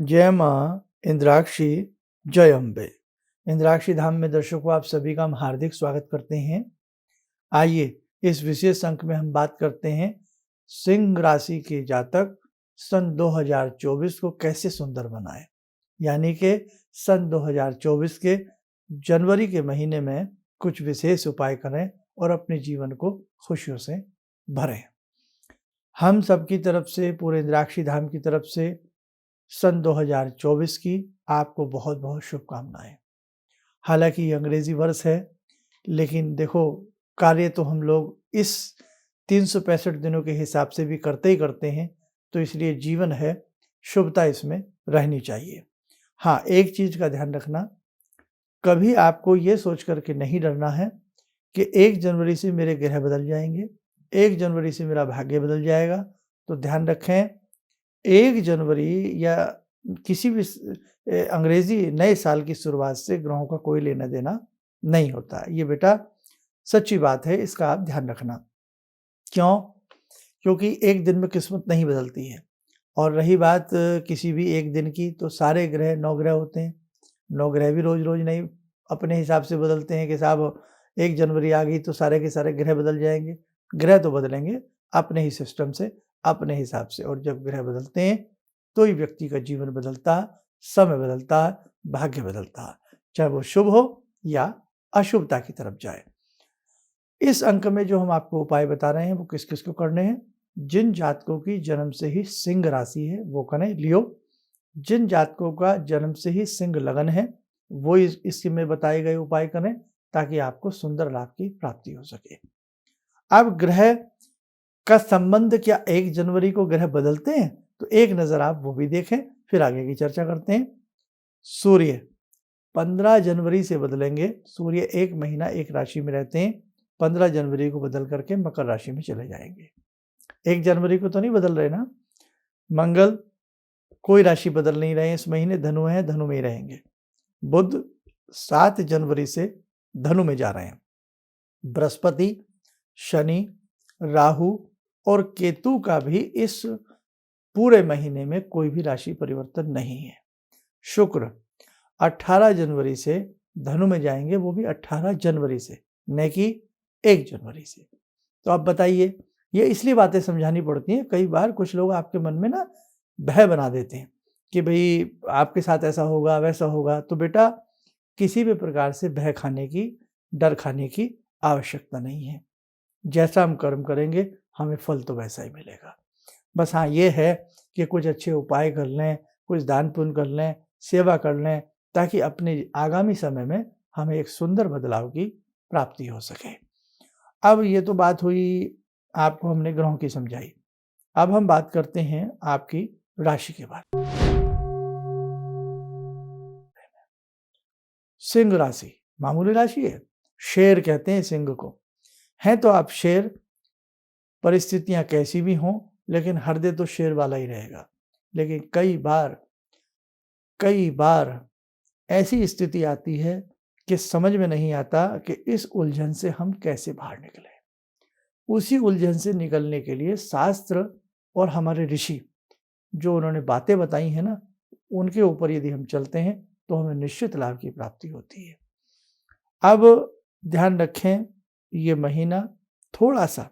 जय माँ इंद्राक्षी, जय अम्बे। इंद्राक्षी धाम में दर्शकों आप सभी का हम हार्दिक स्वागत करते हैं। आइए इस विशेष अंक में हम बात करते हैं सिंह राशि के जातक सन 2024 को कैसे सुंदर बनाए, यानी कि सन 2024 के जनवरी के महीने में कुछ विशेष उपाय करें और अपने जीवन को खुशियों से भरें। हम सबकी तरफ से, पूरे इंद्राक्षी धाम की तरफ से सन 2024 की आपको बहुत बहुत शुभकामनाएं। हालांकि ये अंग्रेजी वर्ष है, लेकिन देखो कार्य तो हम लोग इस 365 दिनों के हिसाब से भी करते ही करते हैं, तो इसलिए जीवन है, शुभता इसमें रहनी चाहिए। हाँ, एक चीज़ का ध्यान रखना, कभी आपको ये सोच करके नहीं डरना है कि 1 जनवरी से मेरे ग्रह बदल जाएंगे, 1 जनवरी से मेरा भाग्य बदल जाएगा। तो ध्यान रखें, 1 जनवरी या किसी भी अंग्रेजी नए साल की शुरुआत से ग्रहों का कोई लेना देना नहीं होता। ये बेटा सच्ची बात है, इसका आप ध्यान रखना। क्यों? क्योंकि एक दिन में किस्मत नहीं बदलती है। और रही बात किसी भी एक दिन की, तो सारे ग्रह 9 ग्रह होते हैं। 9 ग्रह भी रोज-रोज नहीं अपने हिसाब से बदलते हैं कि साहब 1 जनवरी आ गई तो सारे के सारे ग्रह बदल जाएंगे। ग्रह तो बदलेंगे अपने ही सिस्टम से, अपने हिसाब से। और जब ग्रह बदलते हैं तो ही व्यक्ति का जीवन बदलता है, समय बदलता है, भाग्य बदलता है, चाहे वो शुभ हो या अशुभता की तरफ जाए। इस अंक में जो हम आपको उपाय बता रहे हैं वो किस किस को करने हैं। जिन जातकों की जन्म से ही सिंह राशि है वो करें, लियो। जिन जातकों का जन्म से ही सिंह लगन है वो इसके में बताए गए उपाय करें, ताकि आपको सुंदर लाभ की प्राप्ति हो सके। अब ग्रह का संबंध, क्या 1 जनवरी को ग्रह बदलते हैं? तो एक नजर आप वो भी देखें, फिर आगे की चर्चा करते हैं। सूर्य 15 जनवरी से बदलेंगे। सूर्य 1 महीना एक राशि में रहते हैं, 15 जनवरी को बदल करके मकर राशि में चले जाएंगे। 1 जनवरी को तो नहीं बदल रहे ना। मंगल कोई राशि बदल नहीं रहे इस महीने, धनु है, धनु में ही रहेंगे। बुध 7 जनवरी से धनु में जा रहे हैं। बृहस्पति, शनि, राहु और केतु का भी इस पूरे महीने में कोई भी राशि परिवर्तन नहीं है। शुक्र 18 जनवरी से धनु में जाएंगे, वो भी 18 जनवरी से, न कि 1 जनवरी से। तो आप बताइए, ये इसलिए बातें समझानी पड़ती हैं। कई बार कुछ लोग आपके मन में ना भय बना देते हैं कि भाई आपके साथ ऐसा होगा, वैसा होगा। तो बेटा किसी भी प्रकार से भय खाने की, डर खाने की आवश्यकता नहीं है। जैसा हम कर्म करेंगे हमें फल तो वैसा ही मिलेगा। बस हाँ, ये है कि कुछ अच्छे उपाय कर लें, कुछ दान पुण्य कर लें, सेवा कर लें, ताकि अपने आगामी समय में हमें एक सुंदर बदलाव की प्राप्ति हो सके। अब ये तो बात हुई, आपको हमने ग्रहों की समझाई। अब हम बात करते हैं आपकी राशि के बारे में। सिंह राशि मामूली राशि है, शेर कहते हैं सिंह को। हैं तो आप शेर, परिस्थितियां कैसी भी हों, लेकिन हृदय तो शेर वाला ही रहेगा। लेकिन कई बार ऐसी स्थिति आती है कि समझ में नहीं आता कि इस उलझन से हम कैसे बाहर निकलें। उसी उलझन से निकलने के लिए शास्त्र और हमारे ऋषि जो उन्होंने बातें बताई हैं ना, उनके ऊपर यदि हम चलते हैं तो हमें निश्चित लाभ की प्राप्ति होती है। अब ध्यान रखें, ये महीना थोड़ा सा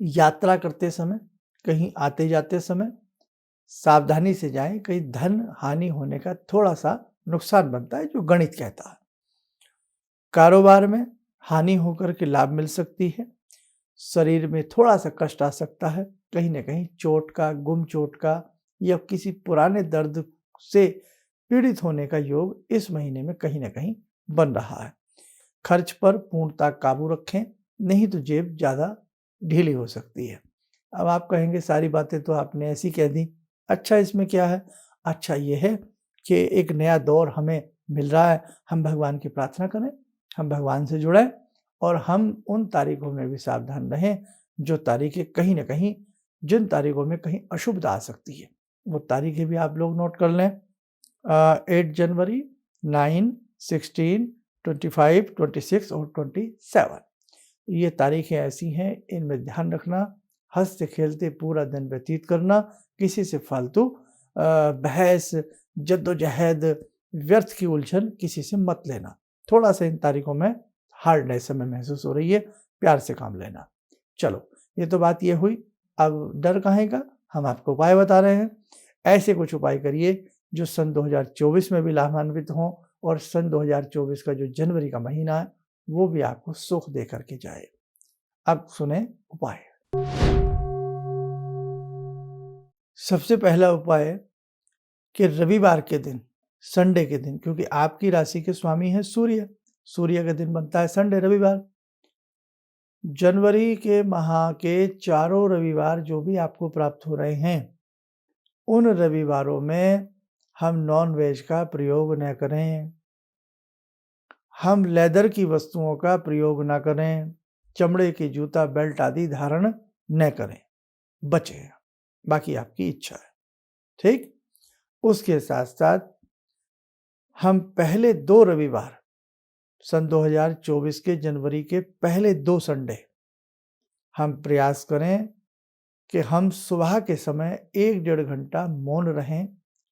यात्रा करते समय, कहीं आते जाते समय सावधानी से जाएं। कहीं धन हानि होने का थोड़ा सा नुकसान बनता है, जो गणित कहता है। कारोबार में हानि होकर के लाभ मिल सकती है। शरीर में थोड़ा सा कष्ट आ सकता है, कहीं ना कहीं चोट का, गुम चोट का या किसी पुराने दर्द से पीड़ित होने का योग इस महीने में कहीं ना कहीं बन रहा है। खर्च पर पूर्णतः काबू रखें, नहीं तो जेब ज़्यादा ढीली हो सकती है। अब आप कहेंगे सारी बातें तो आपने ऐसी कह दी, अच्छा इसमें क्या है? अच्छा ये है कि एक नया दौर हमें मिल रहा है। हम भगवान की प्रार्थना करें, हम भगवान से जुड़ें और हम उन तारीखों में भी सावधान रहें जो तारीखें कहीं ना कहीं, जिन तारीखों में कहीं अशुभता आ सकती है, वो तारीखें भी आप लोग नोट कर लें। 8 जनवरी, 9, 16, 25, 26 और 27 ये तारीखें ऐसी हैं, इनमें ध्यान रखना। हंसते खेलते पूरा दिन व्यतीत करना, किसी से फालतू बहस, जद्दोजहद, व्यर्थ की उलझन किसी से मत लेना। थोड़ा सा इन तारीखों में हार्डनेस हमें महसूस हो रही है, प्यार से काम लेना। चलो, ये तो बात ये हुई। अब डर काहे का, हम आपको उपाय बता रहे हैं। ऐसे कुछ उपाय करिए जो सन 2024 में भी लाभान्वित हों और सन 2024 का जो जनवरी का महीना है वो भी आपको सुख दे करके जाए। अब सुने उपाय। सबसे पहला उपाय कि रविवार के दिन, संडे के दिन, क्योंकि आपकी राशि के स्वामी है सूर्य, सूर्य का दिन बनता है संडे, रविवार। जनवरी के माह के चारों रविवार जो भी आपको प्राप्त हो रहे हैं, उन रविवारों में हम नॉन वेज का प्रयोग न करें, हम लेदर की वस्तुओं का प्रयोग न करें, चमड़े के जूता, बेल्ट आदि धारण न करें, बचें। बाकी आपकी इच्छा है, ठीक। उसके साथ साथ हम पहले 2 रविवार, सन 2024 के जनवरी के पहले 2 संडे, हम प्रयास करें कि हम सुबह के समय 1-1.5 घंटा मौन रहें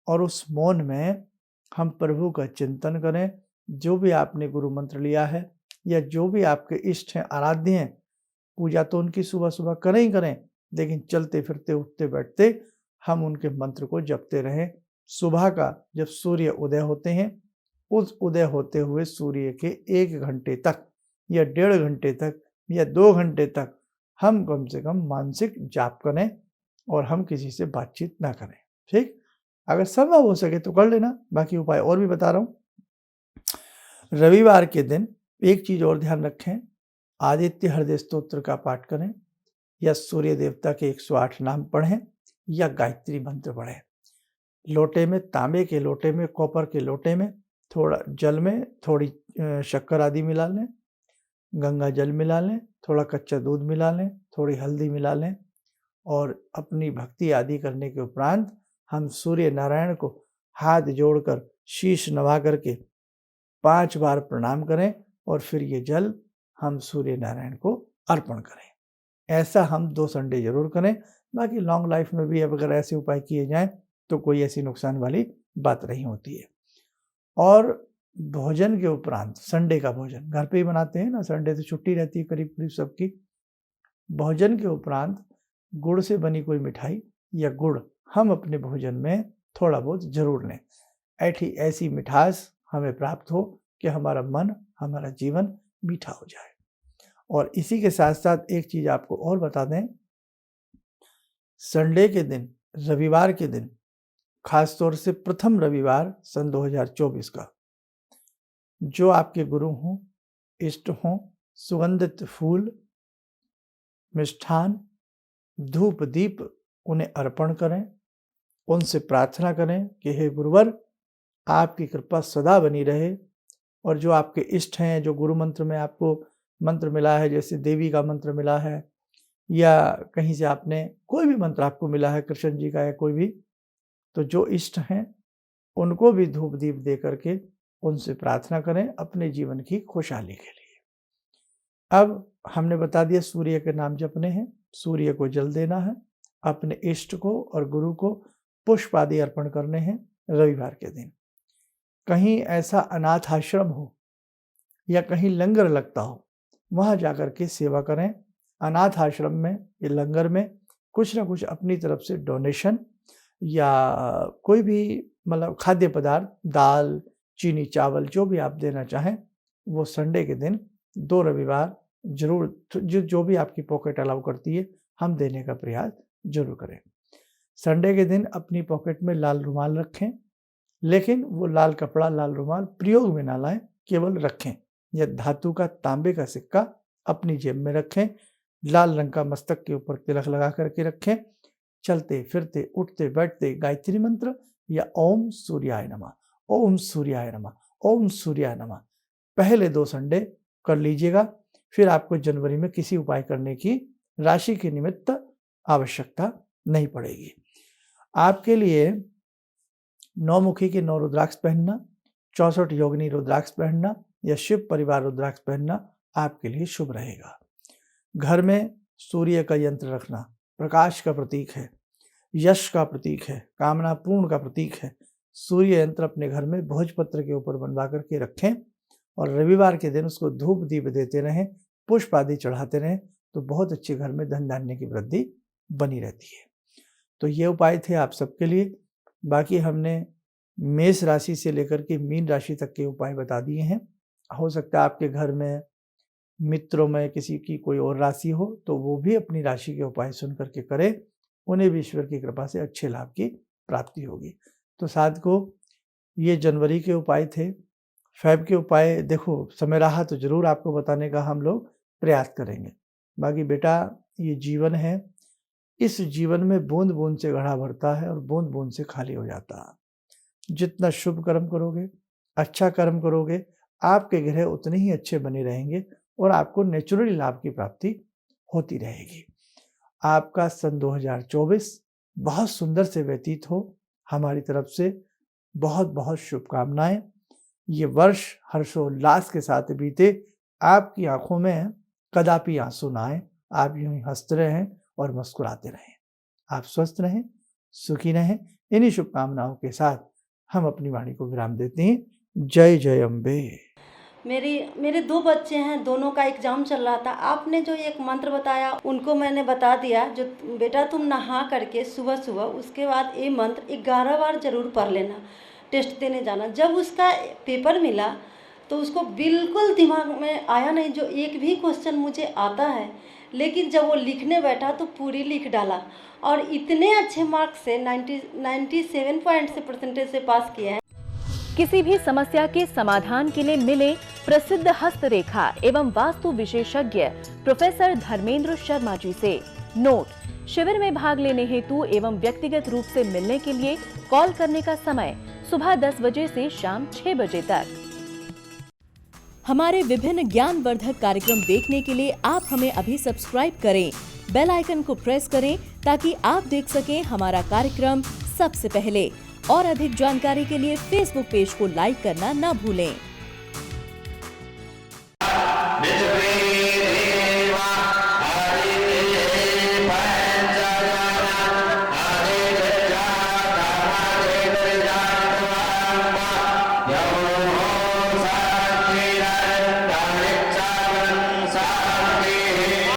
और उस मौन में हम प्रभु का चिंतन करें। जो भी आपने गुरु मंत्र लिया है या जो भी आपके इष्ट हैं, आराध्य हैं, पूजा तो उनकी सुबह-सुबह करें ही करें, लेकिन चलते फिरते, उठते बैठते हम उनके मंत्र को जपते रहें। सुबह का जब सूर्य उदय होते हैं, उस उदय होते हुए सूर्य के 1 घंटे तक या 1.5 घंटे तक या 2 घंटे तक हम कम से कम मानसिक जाप करें और हम किसी से बातचीत ना करें, ठीक। अगर संभव हो सके तो कर लेना, बाकी उपाय और भी बता रहा हूँ। रविवार के दिन एक चीज और ध्यान रखें, आदित्य हृदय स्तोत्र का पाठ करें या सूर्य देवता के 108 नाम पढ़ें या गायत्री मंत्र पढ़ें। लोटे में, तांबे के लोटे में, कॉपर के लोटे में थोड़ा जल में थोड़ी शक्कर आदि मिला लें, गंगा जल मिला लें, थोड़ा कच्चा दूध मिला लें, थोड़ी हल्दी मिला लें और अपनी भक्ति आदि करने के उपरांत हम सूर्य नारायण को हाथ जोड़कर शीश नवा करके 5 बार प्रणाम करें और फिर ये जल हम सूर्य नारायण को अर्पण करें। ऐसा हम 2 संडे जरूर करें। बाकी लॉन्ग लाइफ में भी अब अगर ऐसे उपाय किए जाएं तो कोई ऐसी नुकसान वाली बात नहीं होती है। और भोजन के उपरांत, संडे का भोजन घर पे ही बनाते हैं ना, संडे से छुट्टी रहती है करीब करीब सबकी। भोजन के उपरांत गुड़ से बनी कोई मिठाई या गुड़ हम अपने भोजन में थोड़ा बहुत जरूर लें। ऐसी मिठास हमें प्राप्त हो कि हमारा मन, हमारा जीवन मीठा हो जाए। और इसी के साथ साथ एक चीज आपको और बता दें, संडे के दिन, रविवार के दिन, खास तौर से प्रथम रविवार सन 2024 का, जो आपके गुरु हों, इष्ट हों, सुगंधित फूल, मिष्ठान, धूप दीप उन्हें अर्पण करें। उनसे प्रार्थना करें कि हे गुरुवर, आपकी कृपा सदा बनी रहे और जो आपके इष्ट हैं, जो गुरु मंत्र में आपको मंत्र मिला है, जैसे देवी का मंत्र मिला है या कहीं से आपने कोई भी मंत्र आपको मिला है, कृष्ण जी का या कोई भी, तो जो इष्ट हैं उनको भी धूप दीप दे करके उनसे प्रार्थना करें अपने जीवन की खुशहाली के लिए। अब हमने बता दिया सूर्य के नाम जपने हैं, सूर्य को जल देना है, अपने इष्ट को और गुरु को पुष्प आदि अर्पण करने हैं रविवार के दिन। कहीं ऐसा अनाथ आश्रम हो या कहीं लंगर लगता हो, वहां जाकर के सेवा करें। अनाथ आश्रम में या लंगर में कुछ ना कुछ अपनी तरफ से डोनेशन या कोई भी मतलब खाद्य पदार्थ, दाल, चीनी, चावल, जो भी आप देना चाहें, वो संडे के दिन 2 रविवार जरूर, जो भी आपकी पॉकेट अलाउ करती है, हम देने का प्रयास जरूर करें। संडे के दिन अपनी पॉकेट में लाल रुमाल रखें, लेकिन वो लाल कपड़ा, लाल रुमाल प्रयोग में ना लाएं, केवल रखें। या धातु का, तांबे का सिक्का अपनी जेब में रखें, लाल रंग का मस्तक के ऊपर तिलक लगा करके रखें। चलते फिरते, उठते बैठते गायत्री मंत्र या ओम सूर्याय नमः, ओम सूर्याय नमः, ओम सूर्याय नमः पहले 2 संडे कर लीजिएगा। फिर आपको जनवरी में किसी उपाय करने की राशि के निमित्त आवश्यकता नहीं पड़ेगी। आपके लिए 9 मुखी के 9 रुद्राक्ष पहनना, 64 योगिनी रुद्राक्ष पहनना या शिव परिवार रुद्राक्ष पहनना आपके लिए शुभ रहेगा। घर में सूर्य का यंत्र रखना प्रकाश का प्रतीक है। यश का प्रतीक है, कामना पूर्ण का प्रतीक है। सूर्य यंत्र अपने घर में भोजपत्र के ऊपर बनवा करके रखें और रविवार के दिन उसको धूप दीप देते रहें, पुष्प आदि चढ़ाते रहें, तो बहुत अच्छे घर में धन धान्य की वृद्धि बनी रहती है। तो ये उपाय थे आप सबके लिए। बाकी हमने मेष राशि से लेकर के मीन राशि तक के उपाय बता दिए हैं। हो सकता है आपके घर में मित्रों में किसी की कोई और राशि हो, तो वो भी अपनी राशि के उपाय सुन करके करें, उन्हें भी ईश्वर की कृपा से अच्छे लाभ की प्राप्ति होगी। तो साथियों, ये जनवरी के उपाय थे। फेब के उपाय देखो, समय रहा तो जरूर आपको बताने का हम लोग प्रयास करेंगे। बाकी बेटा, ये जीवन है, इस जीवन में बूंद बूंद से घड़ा भरता है और बूंद बूंद से खाली हो जाता है। जितना शुभ कर्म करोगे, अच्छा कर्म करोगे, आपके ग्रह उतने ही अच्छे बने रहेंगे और आपको नेचुरली लाभ की प्राप्ति होती रहेगी। आपका सन 2024 बहुत सुंदर से व्यतीत हो। हमारी तरफ से बहुत बहुत शुभकामनाएं। ये वर्ष हर्षोल्लास के साथ बीते, आपकी आंखों में कदापि आंसू ना आए, आप यूं ही हंसते रहें और मुस्कुराते रहें। आप स्वस्थ रहें, सुखी रहें। इन्हीं शुभकामनाओं के साथ हम अपनी वाणी को विराम देते हैं। जय जय अम्बे। मेरे 2 बच्चे हैं, दोनों का एग्ज़ाम चल रहा था। आपने जो एक मंत्र बताया उनको मैंने बता दिया, जो बेटा तुम नहा करके सुबह-सुबह उसके बाद ये मंत्र 11 बार ज़रूर पढ़ लेना, टेस्ट देने जाना। जब उसका पेपर मिला तो उसको बिल्कुल दिमाग में आया नहीं, जो एक भी क्वेश्चन मुझे आता है, लेकिन जब वो लिखने बैठा तो पूरी लिख डाला और इतने अच्छे मार्क्स से 97 पॉइंट से परसेंटेज से पास किया है। किसी भी समस्या के समाधान के लिए मिले प्रसिद्ध हस्तरेखा एवं वास्तु विशेषज्ञ प्रोफेसर धर्मेंद्र शर्मा जी से। नोट: शिविर में भाग लेने हेतु एवं व्यक्तिगत रूप से मिलने के लिए कॉल करने का समय सुबह 10 बजे से शाम 6 बजे तक। हमारे विभिन्न ज्ञानवर्धक कार्यक्रम देखने के लिए आप हमें अभी सब्सक्राइब करें, बेल आइकन को प्रेस करें ताकि आप देख सकें हमारा कार्यक्रम सबसे पहले। और अधिक जानकारी के लिए फेसबुक पेज को लाइक करना न भूलें।